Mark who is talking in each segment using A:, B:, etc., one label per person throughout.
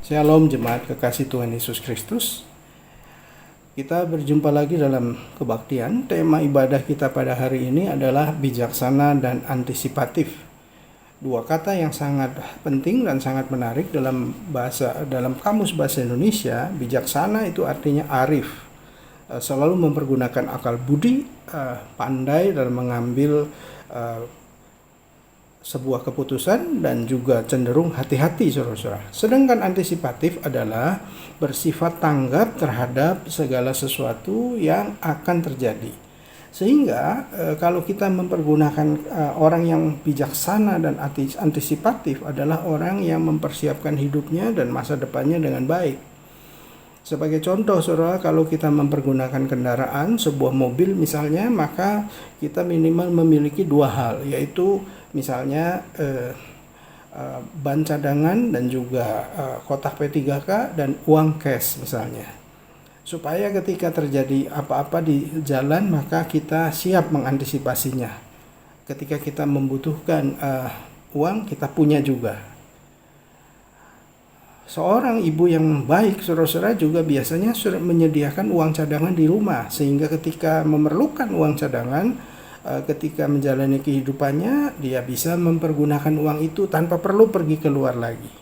A: Shalom jemaat kekasih Tuhan Yesus Kristus. Kita berjumpa lagi dalam kebaktian. Tema ibadah kita pada hari ini adalah bijaksana dan antisipatif. Dua kata yang sangat penting dan sangat menarik dalam kamus bahasa Indonesia. Bijaksana itu artinya arif, selalu mempergunakan akal budi, pandai dalam mengambil sebuah keputusan dan juga cenderung hati-hati, saudara-saudara. Sedangkan antisipatif adalah bersifat tanggap terhadap segala sesuatu yang akan terjadi. Sehingga kalau kita mempergunakan orang yang bijaksana dan antisipatif adalah orang yang mempersiapkan hidupnya dan masa depannya dengan baik. Sebagai contoh, saudara, kalau kita mempergunakan kendaraan, sebuah mobil misalnya, maka kita minimal memiliki dua hal, yaitu misalnya ban cadangan dan juga kotak P3K dan uang cash misalnya. Supaya ketika terjadi apa-apa di jalan, maka kita siap mengantisipasinya. Ketika kita membutuhkan uang, kita punya juga. Seorang ibu yang baik, saudara-saudara, juga biasanya sudah menyediakan uang cadangan di rumah, sehingga ketika memerlukan uang cadangan, ketika menjalani kehidupannya, dia bisa mempergunakan uang itu tanpa perlu pergi keluar lagi.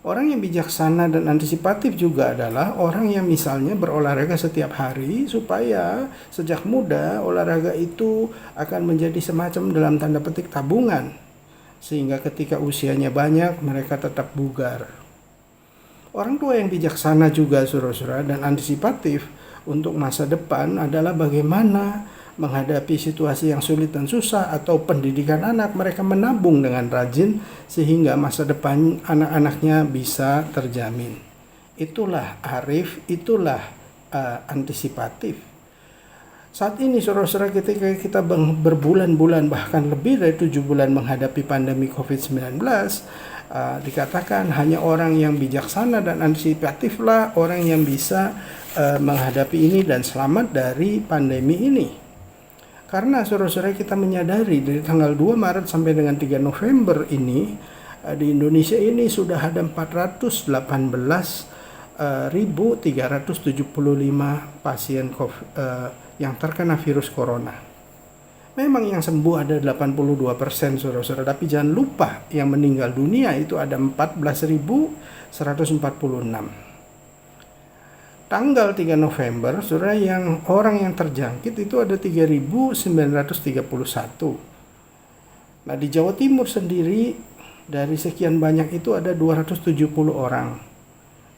A: Orang yang bijaksana dan antisipatif juga adalah orang yang misalnya berolahraga setiap hari, supaya sejak muda olahraga itu akan menjadi semacam dalam tanda petik tabungan, sehingga ketika usianya banyak mereka tetap bugar. Orang tua yang bijaksana juga, saudara-saudara, dan antisipatif untuk masa depan adalah bagaimana menghadapi situasi yang sulit dan susah atau pendidikan anak. Mereka menabung dengan rajin sehingga masa depan anak-anaknya bisa terjamin. Itulah arif, itulah antisipatif. Saat ini, saudara-saudara, ketika kita berbulan-bulan bahkan lebih dari 7 bulan menghadapi pandemi COVID-19, dikatakan hanya orang yang bijaksana dan antisipatiflah orang yang bisa menghadapi ini dan selamat dari pandemi ini. Karena saudara-saudara, kita menyadari dari tanggal 2 Maret sampai dengan 3 November ini, di Indonesia ini sudah ada 418.375 pasien yang terkena virus corona. Memang yang sembuh ada 82%, saudara-saudara, tapi jangan lupa yang meninggal dunia itu ada 14.146. Tanggal 3 November, saudara, orang yang terjangkit itu ada 3.931. Nah, di Jawa Timur sendiri dari sekian banyak itu ada 270 orang.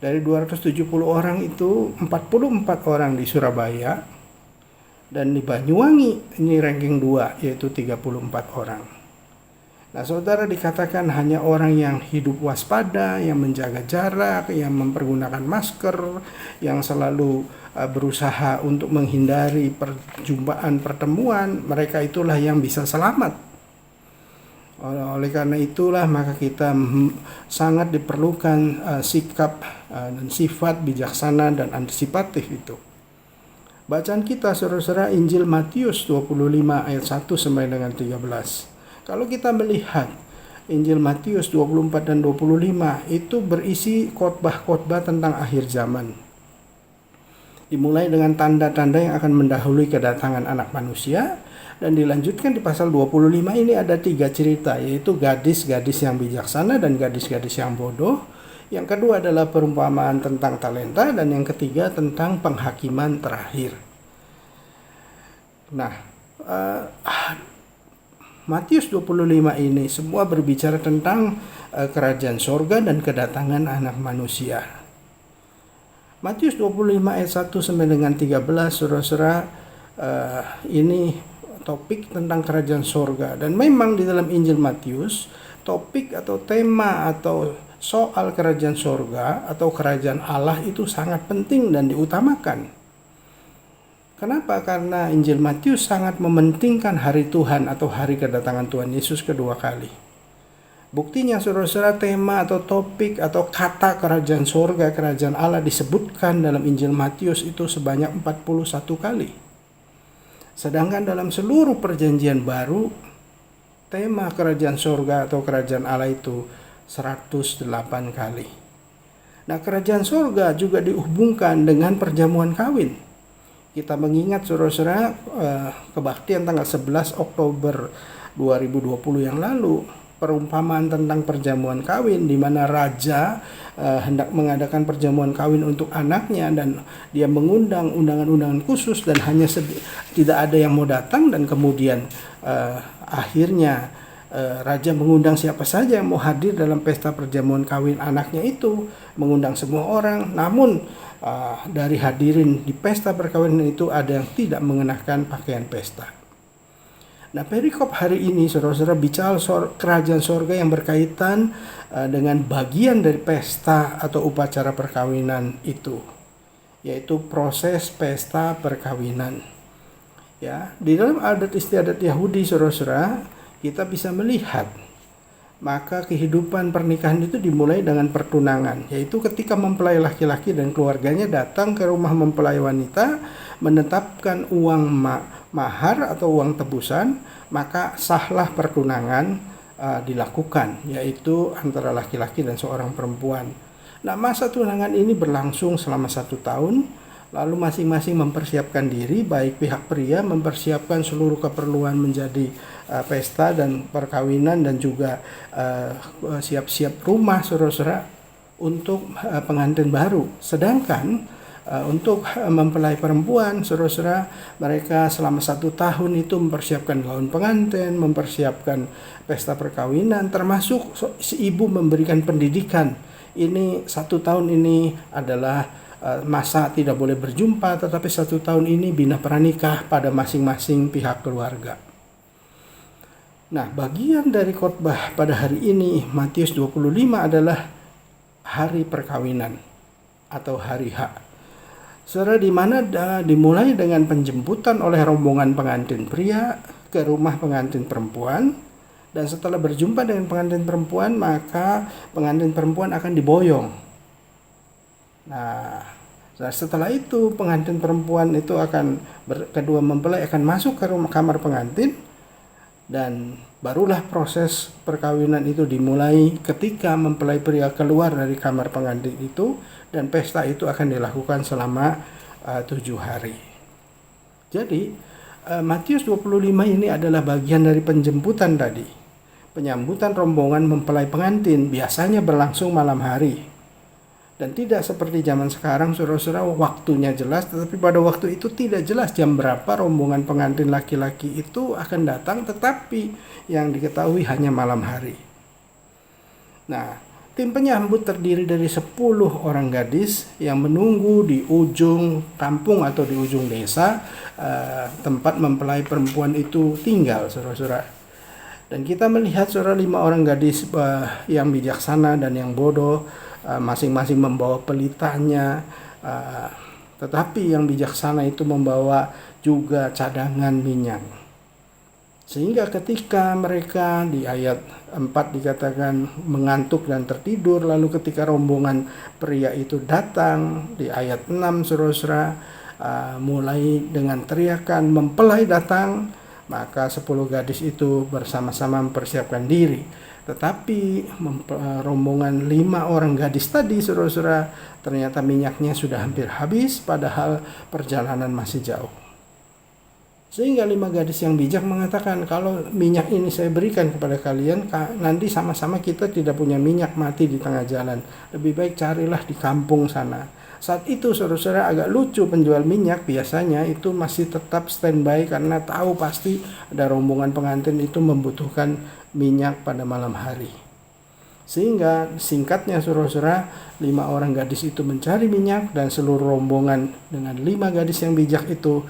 A: Dari 270 orang itu 44 orang di Surabaya, dan di Banyuwangi ini ranking 2, yaitu 34 orang. Nah, saudara, dikatakan hanya orang yang hidup waspada, yang menjaga jarak, yang mempergunakan masker, yang selalu berusaha untuk menghindari pertemuan, mereka itulah yang bisa selamat. Oleh karena itulah maka kita sangat diperlukan sikap dan sifat bijaksana dan antisipatif itu. Bacaan kita, saudara-saudara, Injil Matius 25 ayat 1 sampai dengan 13. Kalau kita melihat Injil Matius 24 dan 25 itu berisi khotbah-khotbah tentang akhir zaman. Dimulai dengan tanda-tanda yang akan mendahului kedatangan anak manusia, dan dilanjutkan di pasal 25 ini ada 3 cerita, yaitu gadis-gadis yang bijaksana dan gadis-gadis yang bodoh. Yang kedua adalah perumpamaan tentang talenta, dan yang ketiga tentang penghakiman terakhir. Nah, Matius 25 ini semua berbicara tentang kerajaan sorga dan kedatangan anak manusia. Matius 25 ayat 1 sampai dengan 13, saudara-saudara, ini topik tentang kerajaan sorga. Dan memang di dalam Injil Matius, topik atau tema atau soal kerajaan sorga atau kerajaan Allah itu sangat penting dan diutamakan. Kenapa? Karena Injil Matius sangat mementingkan hari Tuhan atau hari kedatangan Tuhan Yesus kedua kali. Buktinya, saudara-saudara, tema atau topik atau kata kerajaan sorga, kerajaan Allah disebutkan dalam Injil Matius itu sebanyak 41 kali. Sedangkan dalam seluruh perjanjian baru, tema kerajaan sorga atau kerajaan Allah itu 108 kali. Nah, kerajaan surga juga dihubungkan dengan perjamuan kawin. Kita mengingat saudara-saudara kebaktian tanggal 11 Oktober 2020 yang lalu, perumpamaan tentang perjamuan kawin di mana raja hendak mengadakan perjamuan kawin untuk anaknya dan dia mengundang undangan-undangan khusus dan hanya tidak ada yang mau datang, dan kemudian akhirnya raja mengundang siapa saja yang mau hadir dalam pesta perjamuan kawin anaknya itu, mengundang semua orang. Namun dari hadirin di pesta perkawinan itu ada yang tidak mengenakan pakaian pesta. Nah, perikop hari ini saudara-saudara bicara kerajaan sorga yang berkaitan dengan bagian dari pesta atau upacara perkawinan itu, yaitu proses pesta perkawinan. Ya, di dalam adat istiadat Yahudi saudara-saudara, kita bisa melihat maka kehidupan pernikahan itu dimulai dengan pertunangan, yaitu ketika mempelai laki-laki dan keluarganya datang ke rumah mempelai wanita, menetapkan uang mahar atau uang tebusan, maka sahlah pertunangan dilakukan, yaitu antara laki-laki dan seorang perempuan. Nah, masa tunangan ini berlangsung selama 1 tahun, lalu masing-masing mempersiapkan diri, baik pihak pria mempersiapkan seluruh keperluan menjadi pesta dan perkawinan, dan juga siap-siap rumah saudara-saudara untuk pengantin baru. Sedangkan untuk mempelai perempuan saudara-saudara, mereka selama 1 tahun itu mempersiapkan gaun pengantin, mempersiapkan pesta perkawinan, termasuk si ibu memberikan pendidikan. Ini 1 tahun ini adalah masa tidak boleh berjumpa, tetapi 1 tahun ini bina pranikah pada masing-masing pihak keluarga. Nah, bagian dari khotbah pada hari ini Matius 25 adalah hari perkawinan atau hari H. Saudara, di mana dimulai dengan penjemputan oleh rombongan pengantin pria ke rumah pengantin perempuan, dan setelah berjumpa dengan pengantin perempuan maka pengantin perempuan akan diboyong. Nah, setelah itu pengantin perempuan itu kedua mempelai akan masuk ke rumah kamar pengantin, dan barulah proses perkawinan itu dimulai ketika mempelai pria keluar dari kamar pengantin itu, dan pesta itu akan dilakukan selama 7 hari. Jadi Matius 25 ini adalah bagian dari penjemputan tadi. Penyambutan rombongan mempelai pengantin biasanya berlangsung malam hari. Dan tidak seperti zaman sekarang saudara-saudara, waktunya jelas, tetapi pada waktu itu tidak jelas jam berapa rombongan pengantin laki-laki itu akan datang, tetapi yang diketahui hanya malam hari. Nah, tim penyambut terdiri dari 10 orang gadis yang menunggu di ujung kampung atau di ujung desa tempat mempelai perempuan itu tinggal saudara-saudara. Dan kita melihat saudara 5 orang gadis yang bijaksana dan yang bodoh, masing-masing membawa pelitanya, tetapi yang bijaksana itu membawa juga cadangan minyak. Sehingga ketika mereka di ayat 4 dikatakan mengantuk dan tertidur, lalu ketika rombongan pria itu datang di ayat 6 saudara-saudara, mulai dengan teriakan mempelai datang, maka 10 gadis itu bersama-sama mempersiapkan diri. Tetapi rombongan 5 orang gadis tadi saudara-saudara, ternyata minyaknya sudah hampir habis padahal perjalanan masih jauh. Sehingga 5 gadis yang bijak mengatakan, kalau minyak ini saya berikan kepada kalian, nanti sama-sama kita tidak punya minyak, mati di tengah jalan. Lebih baik carilah di kampung sana. Saat itu saudara-saudara agak lucu, penjual minyak biasanya itu masih tetap standby karena tahu pasti ada rombongan pengantin itu membutuhkan minyak pada malam hari. Sehingga singkatnya saudara-saudara, 5 orang gadis itu mencari minyak, dan seluruh rombongan dengan 5 gadis yang bijak itu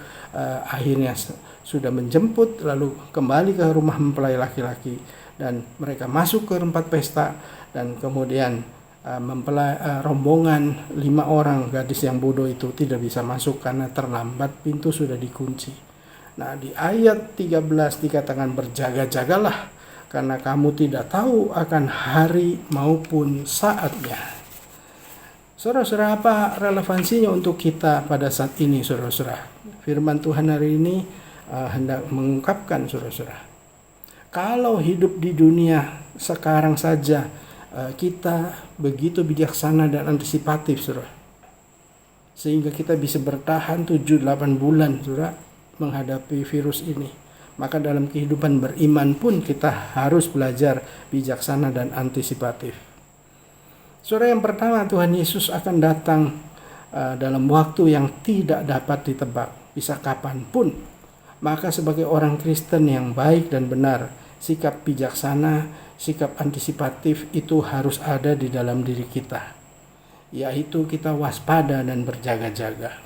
A: akhirnya sudah menjemput lalu kembali ke rumah mempelai laki-laki, dan mereka masuk ke tempat pesta, dan kemudian rombongan 5 orang gadis yang bodoh itu tidak bisa masuk karena terlambat, pintu sudah dikunci. Nah, di ayat 13 dikatakan berjaga-jagalah karena kamu tidak tahu akan hari maupun saatnya. Saudara-saudara, apa relevansinya untuk kita pada saat ini saudara-saudara? Firman Tuhan hari ini hendak mengungkapkan saudara-saudara, kalau hidup di dunia sekarang saja kita begitu bijaksana dan antisipatif, saudara, sehingga kita bisa bertahan 7-8 bulan, saudara, menghadapi virus ini. Maka dalam kehidupan beriman pun kita harus belajar bijaksana dan antisipatif. Saudara, yang pertama, Tuhan Yesus akan datang dalam waktu yang tidak dapat ditebak, bisa kapanpun. Maka sebagai orang Kristen yang baik dan benar, sikap bijaksana, sikap antisipatif itu harus ada di dalam diri kita, yaitu kita waspada dan berjaga-jaga.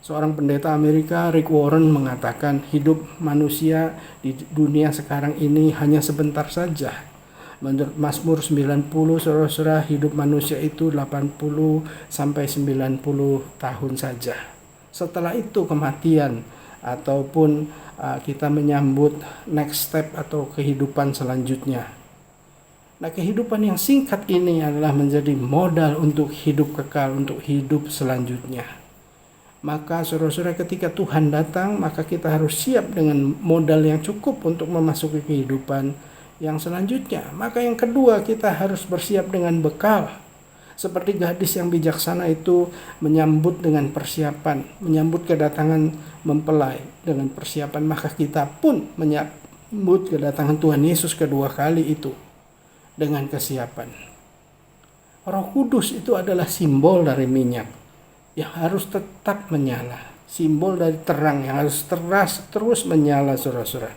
A: Seorang pendeta Amerika, Rick Warren, mengatakan hidup manusia di dunia sekarang ini hanya sebentar saja. Menurut Mazmur 90, saudara-saudara, hidup manusia itu 80 sampai 90 tahun saja. Setelah itu kematian ataupun kita menyambut next step atau kehidupan selanjutnya. Nah, kehidupan yang singkat ini adalah menjadi modal untuk hidup kekal, untuk hidup selanjutnya. Maka saudara-saudara, ketika Tuhan datang, maka kita harus siap dengan modal yang cukup untuk memasuki kehidupan yang selanjutnya. Maka yang kedua, kita harus bersiap dengan bekal. Seperti gadis yang bijaksana itu menyambut dengan persiapan, menyambut kedatangan mempelai dengan persiapan, maka kita pun menyambut kedatangan Tuhan Yesus kedua kali itu dengan kesiapan. Roh Kudus itu adalah simbol dari minyak yang harus tetap menyala, simbol dari terang yang harus terus menyala, saudara-saudara.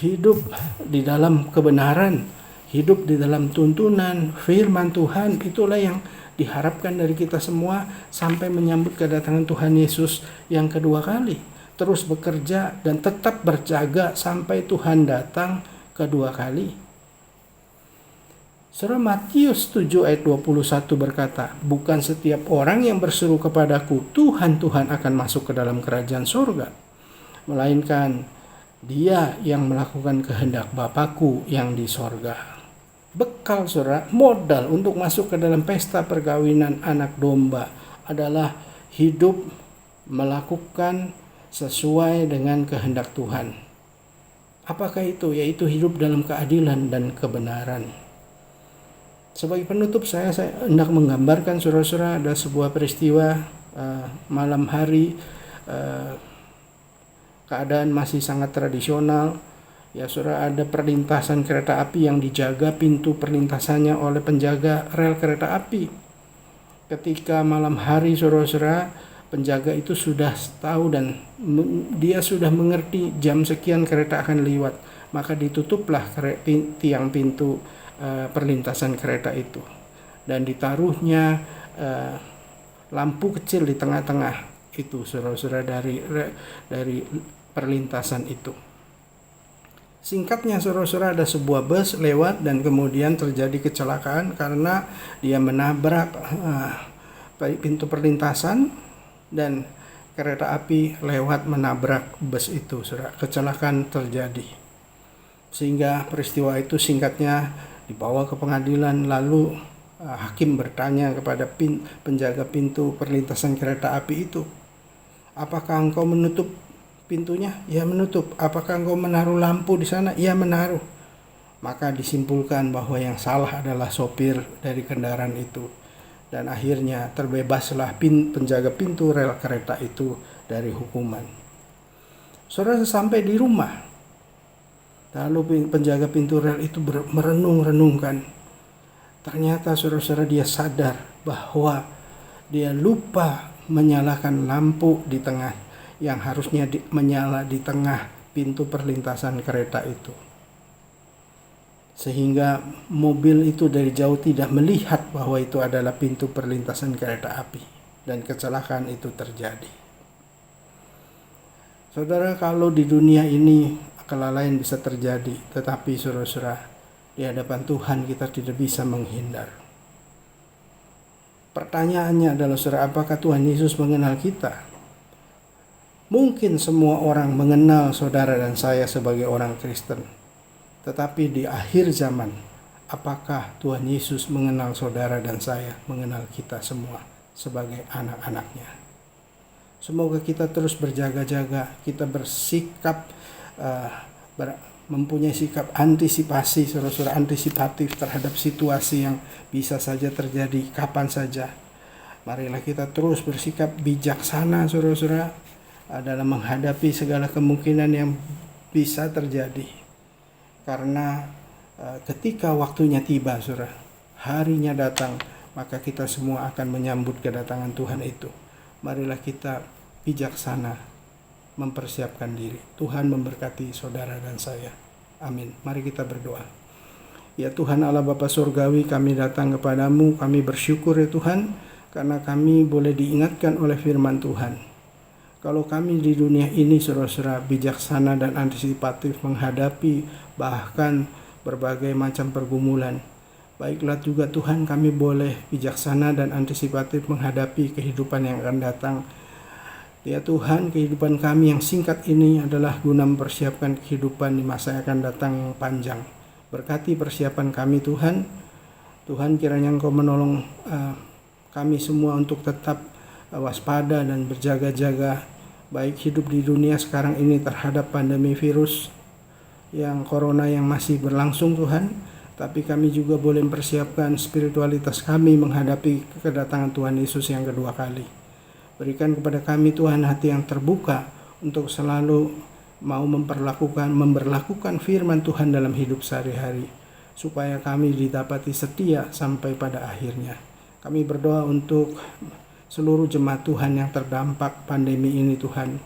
A: Hidup di dalam kebenaran, hidup di dalam tuntunan firman Tuhan, itulah yang diharapkan dari kita semua sampai menyambut kedatangan Tuhan Yesus yang kedua kali. Terus bekerja dan tetap berjaga sampai Tuhan datang kedua kali. Surah Matius 7 ayat 21 berkata, "Bukan setiap orang yang berseru kepadaku, Tuhan, Tuhan, akan masuk ke dalam kerajaan surga, melainkan dia yang melakukan kehendak Bapakku yang di sorga." Bekal, saudara, modal untuk masuk ke dalam pesta perkawinan anak domba adalah hidup melakukan sesuai dengan kehendak Tuhan. Apakah itu? Yaitu hidup dalam keadilan dan kebenaran. Sebagai penutup, saya hendak menggambarkan, saudara-saudara, ada sebuah peristiwa malam hari, keadaan masih sangat tradisional. Ya, saudara, ada perlintasan kereta api yang dijaga pintu perlintasannya oleh penjaga rel kereta api. Ketika malam hari, saudara-saudara, penjaga itu sudah tahu dan dia sudah mengerti jam sekian kereta akan lewat. Maka ditutuplah tiang pintu perlintasan kereta itu. Dan ditaruhnya lampu kecil di tengah-tengah itu, saudara-saudara, dari perlintasan itu. Singkatnya, saudara-saudara, ada sebuah bus lewat dan kemudian terjadi kecelakaan karena dia menabrak pintu perlintasan dan kereta api lewat menabrak bus itu, saudara. Kecelakaan terjadi. Sehingga peristiwa itu singkatnya dibawa ke pengadilan, lalu hakim bertanya kepada penjaga pintu perlintasan kereta api itu, "Apakah engkau menutup pintunya?" "Ya, menutup." "Apakah engkau menaruh lampu di sana?" "Ya, menaruh." Maka disimpulkan bahwa yang salah adalah sopir dari kendaraan itu. Dan akhirnya terbebaslah penjaga pintu rel kereta itu dari hukuman. Saudara, sampai di rumah, lalu penjaga pintu rel itu merenung-renungkan. Ternyata, saudara-saudara, dia sadar bahwa dia lupa menyalakan lampu di tengah yang harusnya menyala di tengah pintu perlintasan kereta itu. Sehingga mobil itu dari jauh tidak melihat bahwa itu adalah pintu perlintasan kereta api. Dan kecelakaan itu terjadi. Saudara, kalau di dunia ini kelalaian bisa terjadi, tetapi saudara-saudara, di hadapan Tuhan kita tidak bisa menghindar. Pertanyaannya adalah, saudara, apakah Tuhan Yesus mengenal kita? Mungkin semua orang mengenal saudara dan saya sebagai orang Kristen. Tetapi di akhir zaman, apakah Tuhan Yesus mengenal saudara dan saya, mengenal kita semua sebagai anak-anaknya? Semoga kita terus berjaga-jaga, kita bersikap mempunyai sikap antisipasi, saudara-saudara, antisipatif terhadap situasi yang bisa saja terjadi kapan saja. Marilah kita terus bersikap bijaksana, saudara-saudara, dalam menghadapi segala kemungkinan yang bisa terjadi. Karena ketika waktunya tiba, saudara, harinya datang, maka kita semua akan menyambut kedatangan Tuhan itu. Marilah kita bijaksana mempersiapkan diri. Tuhan memberkati saudara dan saya. Amin. Mari kita berdoa. Ya Tuhan Allah Bapa Surgawi, kami datang kepadamu, kami bersyukur ya Tuhan, karena kami boleh diingatkan oleh firman Tuhan. Kalau kami di dunia ini saudara-saudara bijaksana dan antisipatif menghadapi bahkan berbagai macam pergumulan, baiklah juga Tuhan kami boleh bijaksana dan antisipatif menghadapi kehidupan yang akan datang. Ya Tuhan, kehidupan kami yang singkat ini adalah guna mempersiapkan kehidupan di masa yang akan datang yang panjang. Berkati persiapan kami Tuhan. Tuhan, kiranya Engkau menolong kami semua untuk tetap waspada dan berjaga-jaga, baik hidup di dunia sekarang ini terhadap pandemi virus yang corona yang masih berlangsung Tuhan, tapi kami juga boleh mempersiapkan spiritualitas kami menghadapi kedatangan Tuhan Yesus yang kedua kali. Berikan kepada kami Tuhan hati yang terbuka untuk selalu mau memberlakukan firman Tuhan dalam hidup sehari-hari, supaya kami didapati setia sampai pada akhirnya. Kami berdoa untuk seluruh jemaat Tuhan yang terdampak pandemi ini Tuhan,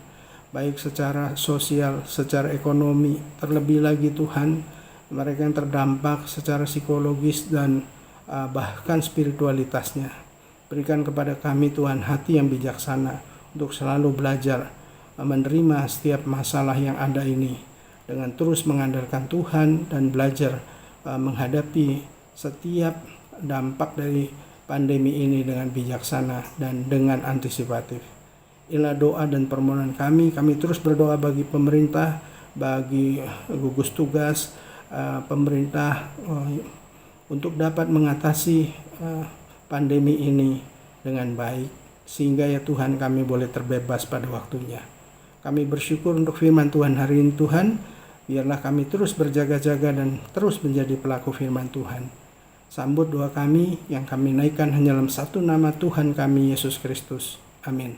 A: baik secara sosial, secara ekonomi, terlebih lagi Tuhan, mereka yang terdampak secara psikologis dan bahkan spiritualitasnya. Berikan kepada kami Tuhan hati yang bijaksana untuk selalu belajar menerima setiap masalah yang ada ini dengan terus mengandalkan Tuhan dan belajar menghadapi setiap dampak dari pandemi ini dengan bijaksana dan dengan antisipatif. Inilah doa dan permohonan kami terus berdoa bagi pemerintah, bagi gugus tugas pemerintah untuk dapat mengatasi pandemi ini dengan baik, sehingga ya Tuhan kami boleh terbebas pada waktunya. Kami bersyukur untuk firman Tuhan hari ini Tuhan, biarlah kami terus berjaga-jaga dan terus menjadi pelaku firman Tuhan. Sambut doa kami yang kami naikkan hanya dalam satu nama Tuhan kami, Yesus Kristus. Amin.